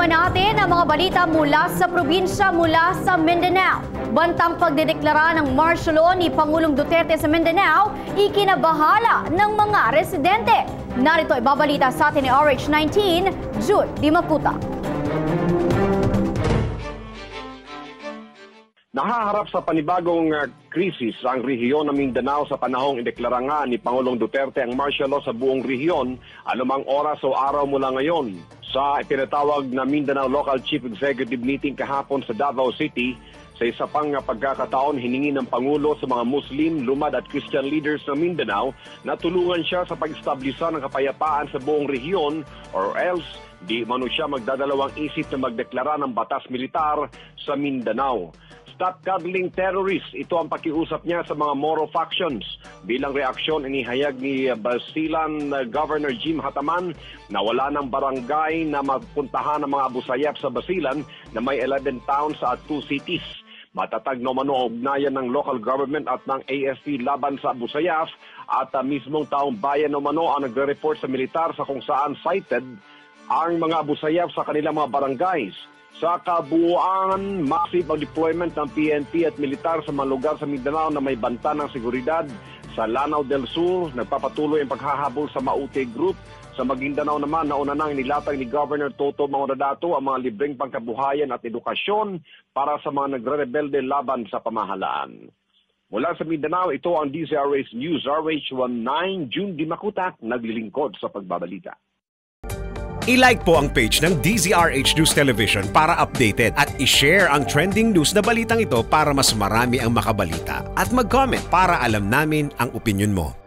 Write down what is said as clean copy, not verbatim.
naman natin ang mga balita mula sa probinsya, mula sa Mindanao. Bantang pagdedeklara ng martial law ni Pangulong Duterte sa Mindanao, ikinabahala ng mga residente. Narito ibabalita sa atin ni RH19, Jude Dimaputa. Nahaharap sa panibagong krisis ang rehiyon ng Mindanao sa panahong ideklara nga ni Pangulong Duterte ang martial law sa buong rehiyon anumang oras o araw mula ngayon. Sa ipinatawag na Mindanao Local Chief Executive Meeting kahapon sa Davao City, sa isa pang pagkakataon hiningi ng Pangulo sa mga Muslim, Lumad at Christian leaders ng Mindanao na tulungan siya sa pag-establisa ng kapayapaan sa buong rehiyon or else di mano siya magdadalawang isip na magdeklara ng batas militar sa Mindanao. Stop cuddling terrorists, ito ang pakiusap niya sa mga Moro factions. Bilang reaksyon, inihayag ni Basilan Governor Jim Hataman na wala ng barangay na mapuntahan ng mga Abu Sayyaf sa Basilan na may 11 towns at 2 cities. Matatag na umano ugnayan ng local government at ng AFP laban sa Abu Sayyaf at mismong taong bayan umano ang nagre-report sa militar sa kung saan cited ang mga Abu Sayyaf sa kanilang mga barangays. Sa kabuuan, massive ang deployment ng PNP at militar sa mga lugar sa Mindanao na may banta ng seguridad. Sa Lanao del Sur, nagpapatuloy ang paghahabol sa Maute Group. Sa Maguindanao naman, nauna nang inilatag ni Governor Toto Mangoradato ang mga libreng pangkabuhayan at edukasyon para sa mga nagre-rebelde laban sa pamahalaan. Mula sa Mindanao, ito ang DZRH News, RH19, June Dimaputa, naglilingkod sa pagbabalita. I-like po ang page ng DZRH News Television para updated at i-share ang trending news na balitang ito para mas marami ang makabalita. At mag-comment para alam namin ang opinion mo.